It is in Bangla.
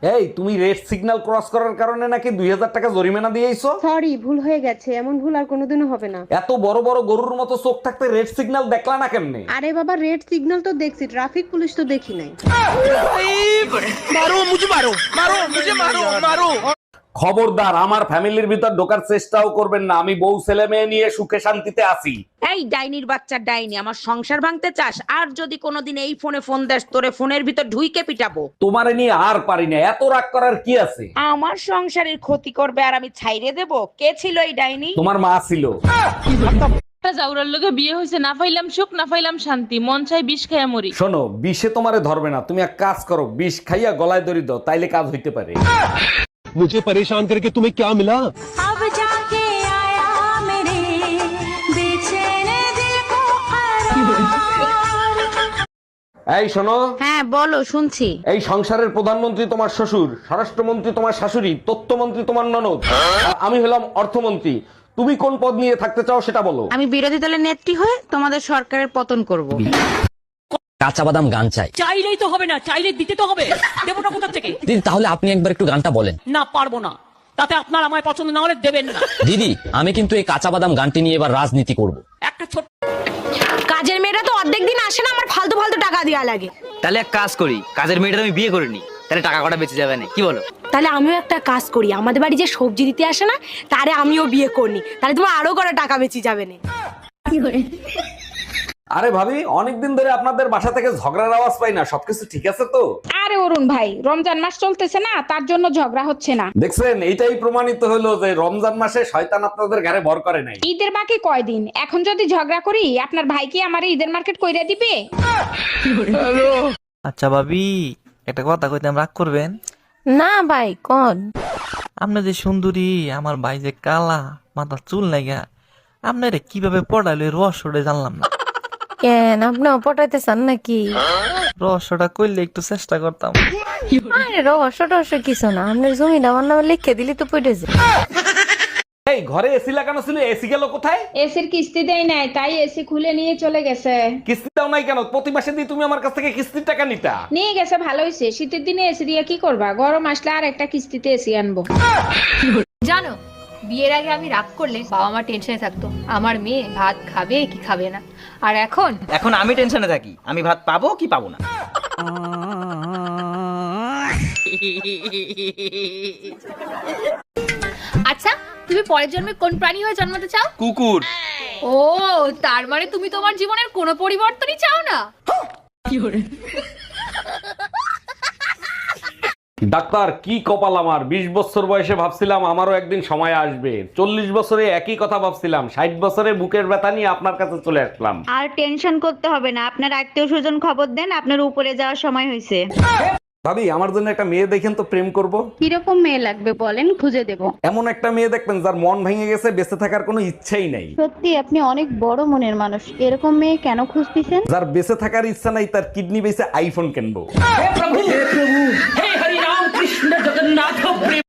এই তুমি রেড সিগন্যাল ক্রস করার কারণে নাকি 2000 টাকা জরিমানা দিয়েছো। সরি, ভুল হয়ে গেছে, এমন ভুল আর কোনোদিনও হবে না। এত বড় বড় গরুর মতো চোখ থাকতে রেড সিগন্যাল দেখলা না কেমনে? আরে বাবা, রেড সিগন্যাল তো দেখছি, ট্রাফিক পুলিশ তো দেখি নাই। খবরদার আমার ফ্যামিলির ভিতর ঢোকার চেষ্টাও করবেন না, আমি বউ ছেলে মেয়ে নিয়ে সুখে শান্তিতে আছি। এই ডাইনির বাচ্চা ডাইনি, আমার সংসার ভাঙতে চাস? আর যদি কোনোদিন এই ফোনে ফোন দেস, তোরে ফোনের ভিতর ঢুইকে পিটাবো। তোমারে নিয়ে আর পারি না, এত রাগ করার কি আছে? আমার সংসারের ক্ষতি করবে আর আমি ছাইরে দেব? কে ছিল এই ডাইনি? তোমার মা ছিল। জাউরার লগে বিয়ে হয়েছে, না পাইলাম সুখ না পাইলাম শান্তি, মন চাই বিষ খাইয়া মরি। শোনো, বিষে তোমারে ধরবে না, তুমি এক কাজ করো, বিষ খাইয়া গলায় দড়ি দাও, তাইলে কাজ হইতে পারে। मुझे परेशान करके तुम्हें क्या मिला? अब जाके आया मेरे बेचैन दिल को এই শোনো, হ্যাঁ বলো, শুনছি। এই সংসারের প্রধানমন্ত্রী তোমার শ্বশুর, স্বরাষ্ট্রমন্ত্রী তোমার শাশুড়ি, তথ্যমন্ত্রী তোমার ননদ, আর আমি হলাম অর্থমন্ত্রী। তুমি কোন পদ নিয়ে থাকতে চাও সেটা বলো। আমি বিরোধী দলের নেত্রী হয়ে তোমাদের সরকারের পতন করব। কাঁচা বাদাম গান চাই। চাইলেই তো হবে না, চাইলে দিতে তো হবে। দেবো না কোথা থেকে? দিদি তাহলে আপনি একবার একটু গানটা বলেন। না পারবো না, তাতে আপনার আমায় পছন্দ না হলে দেবেন না। দিদি আমি কিন্তু এই কাঁচা বাদাম গানটি নিয়ে এবার রাজনীতি করব। একটা ছোট কাজের মেয়েরা তো অর্ধেক দিন আসে না, আমার ফালতু ফালতু টাকা দেওয়া লাগে। তাহলে এক কাজ করি, কাজের মেয়েটা আমি বিয়ে করে নি, তাহলে টাকা কটা বেঁচে যাবে না, কি বলো? তাহলে আমিও একটা কাজ করি, আমাদের বাড়ি যে সবজি দিতে আসে না, তারে আমিও বিয়ে করি, তাহলে তোমার আরো করে টাকা বেঁচে যাবে না। আরে ভাবি, অনেকদিন ধরে আপনাদের বাসা থেকে ঝগড়ার আওয়াজ পাই না, সবকিছু ঠিক আছে তো? আরে অরুণ ভাই, রমজান মাস চলতেছে না, তার জন্য ঝগড়া হচ্ছে না। দেখছেন, এইটাই প্রমাণিত হলো যে রমজান মাসে শয়তান আপনাদের ঘরে ভর করে নাই। ঈদের বাকি কয়দিন, এখন যদি ঝগড়া করি আপনার ভাই কি আমার ঈদের মার্কেট কইরা দিবে? আচ্ছা ভাবি, একটা কথা কইতাম, রাগ করবেন না ভাই, কোন আপনি যে সুন্দরী, আমার ভাই যে কালা, মাথা চুল নাইগা, আপনারে কিভাবে পড়াইলো এই রহস্যটা জানলাম না। কেন, আপনিও পটাইতে চান নাকি? রহস্যটা করলে একটু চেষ্টা করতাম। আরে রহস্য টহস্য কিছু না, আপনার জমিটা আমার নামে লিখে দিলি তো পড়ে যায়। এই ঘরে এসি লাগানো ছিল, এসি গেল কোথায়? এসির কিস্তি দেয় নাই, তাই এসি খুলে নিয়ে চলে গেছে। কিস্তি দাও নাই কেন? প্রতি মাসে দিয়ে তুমি আমার কাছ থেকে কিস্তির টাকা নিতা। নিয়ে গেছে, ভালো হয়েছে। শীতের দিনে এসি দিয়ে কি করবা, গরম আসলে আর একটা কিস্তিতে এসি আনবো। জানো, বিয়ের আগে আমি রাগ করলে বাবা মা টেনশনে থাকতো আমার মেয়ে ভাত খাবে কি খাবে না, আর এখন এখন আমি টেনশনে থাকি, আমি ভাত পাবো কি পাবো না। আচ্ছা, তুমি পরের জন্মে কোন প্রাণী হয়ে জন্মাতে চাও? কুকুর। ও, তার মানে তুমি তোমার জীবনের কোনো পরিবর্তনই চাও না। ডাক্তার, কি কপাল আমার, 20 বছর বয়সে ভাবছিলাম আমারও একদিন সময় আসবে, 40 বছরে একই কথা ভাবছিলাম, 60 বছরে বুকের ব্যথা নিয়ে আপনার কাছে চলে আসলাম। আর টেনশন করতে হবে না, আপনার আত্মীয় স্বজন খবর দেন, আপনার উপরে যাওয়ার সময় হয়েছে। ভাবি, আমার জন্য একটা মেয়ে দেখেন তো, প্রেম করব। কিরকম মেয়ে লাগবে বলেন, খুঁজে দেব। এমন একটা মেয়ে দেখবেন যার মন ভেঙে গেছে, বেঁচে থাকার কোনো ইচ্ছাই নাই। সত্যি আপনি অনেক বড় মনের মানুষ, এরকম মেয়ে কেন খুঁজতেছেন? যার বেঁচে থাকার ইচ্ছা নাই, তার কিডনি বেঁচে আইফোন কিনবো। হে হরি রাম কৃষ্ণ জগন্নাথ প্রেম।